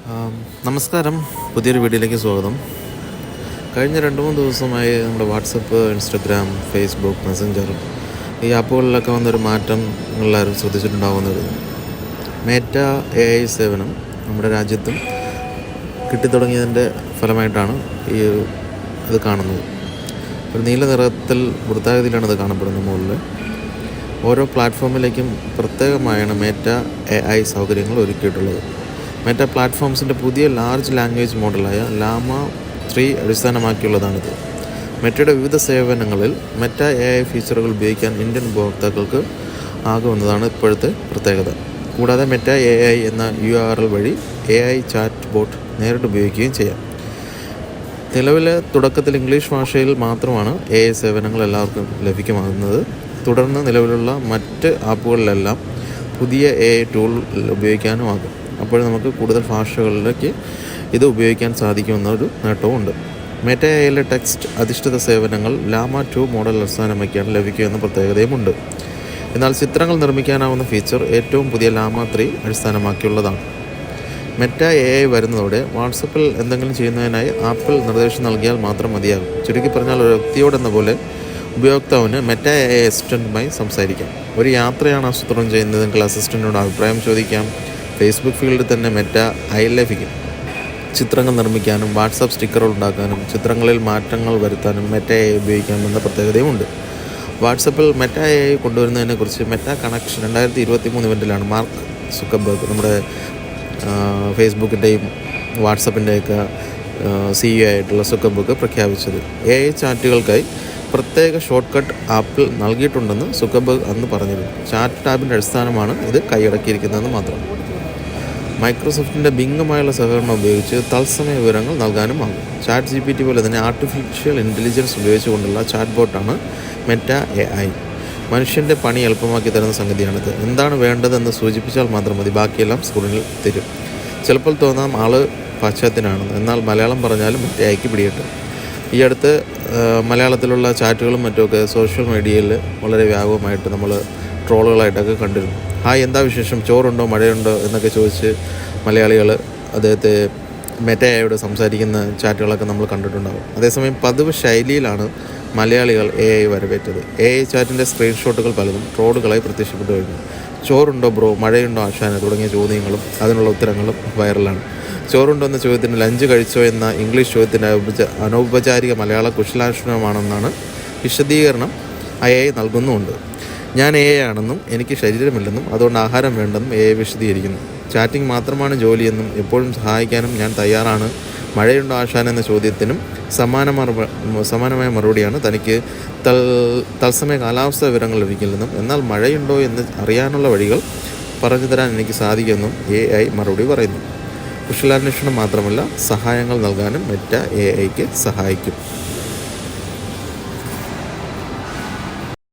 നമസ്കാരം, പുതിയൊരു വീഡിയോയിലേക്ക് സ്വാഗതം. കഴിഞ്ഞ 2-3 ദിവസമായി നമ്മുടെ വാട്സപ്പ്, ഇൻസ്റ്റഗ്രാം, ഫേസ്ബുക്ക്, മെസ്സഞ്ചർ ഈ ആപ്പുകളിലൊക്കെ വന്നൊരു മാറ്റം എല്ലാവരും ശ്രദ്ധിച്ചിട്ടുണ്ടാകുന്നത് മേറ്റ AI സേവനം നമ്മുടെ രാജ്യത്തും കിട്ടിത്തുടങ്ങിയതിൻ്റെ ഫലമായിട്ടാണ് ഇത് കാണുന്നത്. ഒരു നീല നിറത്തിൽ വൃത്താകൃതിയിലാണ് ഇത് കാണപ്പെടുന്നത്. മുകളിൽ ഓരോ പ്ലാറ്റ്ഫോമിലേക്കും പ്രത്യേകമായാണ് മേറ്റ AI സൗകര്യങ്ങൾ ഒരുക്കിയിട്ടുള്ളത്. മെറ്റ പ്ലാറ്റ്ഫോംസിൻ്റെ പുതിയ ലാർജ് ലാംഗ്വേജ് മോഡലായ ലാമ 3 അടിസ്ഥാനമാക്കിയുള്ളതാണിത്. മെറ്റയുടെ വിവിധ സേവനങ്ങളിൽ മെറ്റ AI ഫീച്ചറുകൾ ഉപയോഗിക്കാൻ ഇന്ത്യൻ ഉപഭോക്താക്കൾക്ക് ആകുമെന്നതാണ് ഇപ്പോഴത്തെ പ്രത്യേകത. കൂടാതെ മെറ്റ AI എന്ന URL വഴി AI ചാറ്റ് ബോട്ട് നേരിട്ട് ഉപയോഗിക്കുകയും ചെയ്യാം. നിലവിലെ തുടക്കത്തിൽ ഇംഗ്ലീഷ് ഭാഷയിൽ മാത്രമാണ് AI സേവനങ്ങൾ എല്ലാവർക്കും ലഭ്യമാകുന്നത്. തുടർന്ന് നിലവിലുള്ള മറ്റ് ആപ്പുകളിലെല്ലാം പുതിയ AI ടൂൾ ഉപയോഗിക്കാനുമാകും. അപ്പോൾ നമുക്ക് കൂടുതൽ ഭാഷകളിലേക്ക് ഇത് ഉപയോഗിക്കാൻ സാധിക്കുമെന്നൊരു നേട്ടവുമുണ്ട്. മെറ്റ AIയിലെ ടെക്സ്റ്റ് അധിഷ്ഠിത സേവനങ്ങൾ ലാമ 2 മോഡൽ അടിസ്ഥാനമാക്കിയാണ് ലഭിക്കുകയെന്ന പ്രത്യേകതയുമുണ്ട്. എന്നാൽ ചിത്രങ്ങൾ നിർമ്മിക്കാനാവുന്ന ഫീച്ചർ ഏറ്റവും പുതിയ ലാമ 3 അടിസ്ഥാനമാക്കിയുള്ളതാണ്. മെറ്റ AI വരുന്നതോടെ വാട്സപ്പിൽ എന്തെങ്കിലും ചെയ്യുന്നതിനായി ആപ്പിൾ നിർദ്ദേശം നൽകിയാൽ മാത്രം മതിയാകും. ചുരുക്കി പറഞ്ഞാൽ ഒരു വ്യക്തിയോടെന്ന പോലെ ഉപയോക്താവിന് മെറ്റ AI അസിസ്റ്റൻറ്റുമായി സംസാരിക്കാം. ഒരു യാത്രയാണ് ആസൂത്രണം ചെയ്യുന്നതെങ്കിൽ അസിസ്റ്റൻറ്റിനോട് അഭിപ്രായം ചോദിക്കാം. ഫേസ്ബുക്ക് ഫീൽഡിൽ തന്നെ മെറ്റ AI ലഭിക്കും. ചിത്രങ്ങൾ നിർമ്മിക്കാനും വാട്സാപ്പ് സ്റ്റിക്കറുകൾ ഉണ്ടാക്കാനും ചിത്രങ്ങളിൽ മാറ്റങ്ങൾ വരുത്താനും മെറ്റ AI ഉപയോഗിക്കാമെന്ന പ്രത്യേകതയുമുണ്ട്. വാട്സപ്പിൽ മെറ്റ AI കൊണ്ടുവരുന്നതിനെക്കുറിച്ച് മെറ്റ കണക്ഷൻ 2023 ഇവൻറ്റിലാണ് മാർക്ക് സുക്കർബർഗ് നമ്മുടെ ഫേസ്ബുക്കിൻ്റെയും വാട്സപ്പിൻ്റെയൊക്കെ CEO ആയിട്ടുള്ള സുക്കർബർഗ് പ്രഖ്യാപിച്ചത്. AI ചാറ്റുകൾക്കായി പ്രത്യേക ഷോർട്ട് കട്ട് ആപ്പിൽ നൽകിയിട്ടുണ്ടെന്ന് സുക്കർബർഗ് അന്ന് പറഞ്ഞിരുന്നു. ചാറ്റ് ടാബിൻ്റെ അടിസ്ഥാനമാണ് ഇത് കൈയടക്കിയിരിക്കുന്നതെന്ന് മാത്രം. മൈക്രോസോഫ്റ്റിൻ്റെ ബിങ്ങുമായുള്ള സഹകരണം ഉപയോഗിച്ച് തത്സമയ വിവരങ്ങൾ നൽകാനുമാകും. ചാറ്റ് GPT പോലെ തന്നെ ആർട്ടിഫിഷ്യൽ ഇൻ്റലിജൻസ് ഉപയോഗിച്ചുകൊണ്ടുള്ള ചാറ്റ് ബോട്ടാണ് മെറ്റ AI. മനുഷ്യൻ്റെ പണി എളുപ്പമാക്കി തരുന്ന സംഗതിയാണിത്. എന്താണ് വേണ്ടതെന്ന് സൂചിപ്പിച്ചാൽ മാത്രം മതി, ബാക്കിയെല്ലാം സ്ക്രീനിൽ തരും. ചിലപ്പോൾ തോന്നാം ആൾ പാശ്ചാത്യനാണെന്ന്, എന്നാൽ മലയാളം പറഞ്ഞാലും മെറ്റ AIക്ക് പിടികിട്ടും. ഈ അടുത്ത് മലയാളത്തിലുള്ള ചാറ്റുകളും മറ്റുമൊക്കെ സോഷ്യൽ മീഡിയയിൽ വളരെ വ്യാപകമായിട്ട് നമ്മൾ ട്രോളുകളായിട്ടൊക്കെ കണ്ടിരുന്നു. ഹായ്, എന്താ വിശേഷം, ചോറുണ്ടോ, മഴയുണ്ടോ എന്നൊക്കെ ചോദിച്ച് മലയാളികൾ അദ്ദേഹത്തെ മെറ്റ AIയോട് സംസാരിക്കുന്ന ചാറ്റുകളൊക്കെ നമ്മൾ കണ്ടിട്ടുണ്ടാകും. അതേസമയം പതിവ് ശൈലിയിലാണ് മലയാളികൾ AI വരവേറ്റത്. AI ചാറ്റിൻ്റെ സ്ക്രീൻഷോട്ടുകൾ പലതും ട്രോളുകളായി പ്രത്യക്ഷപ്പെട്ടു കഴിഞ്ഞു. ചോറുണ്ടോ ബ്രോ, മഴയുണ്ടോ ആശാന തുടങ്ങിയ ചോദ്യങ്ങളും അതിനുള്ള ഉത്തരങ്ങളും വൈറലാണ്. ചോറുണ്ടോ എന്ന ചോദ്യത്തിന് ലഞ്ച് കഴിച്ചോ എന്ന ഇംഗ്ലീഷ് ചോദ്യത്തിൻ്റെ അനൗപചാരിക മലയാള കുശലാന്വേഷണമാണെന്നാണ് വിശദീകരണം AI നൽകുന്നുമുണ്ട്. ഞാൻ AI ആണെന്നും എനിക്ക് ശരീരമില്ലെന്നും അതുകൊണ്ട് ആഹാരം വേണ്ടെന്നും AI വിശദീകരിക്കുന്നു. ചാറ്റിംഗ് മാത്രമാണ് ജോലിയെന്നും എപ്പോഴും സഹായിക്കാനും ഞാൻ തയ്യാറാണ്. മഴയുണ്ടോ ആശാൻ എന്ന ചോദ്യത്തിനും സമാനമായ മറുപടിയാണ്. തനിക്ക് തത്സമയ കാലാവസ്ഥ വിവരങ്ങൾ ലഭിക്കില്ലെന്നും എന്നാൽ മഴയുണ്ടോ എന്ന് അറിയാനുള്ള വഴികൾ പറഞ്ഞു തരാൻ എനിക്ക് സാധിക്കുമെന്നും AI മറുപടി പറയുന്നു. കുശലാന്വേഷണം മാത്രമല്ല, സഹായങ്ങൾ നൽകാനും മെറ്റ AIക്ക് സഹായിക്കും.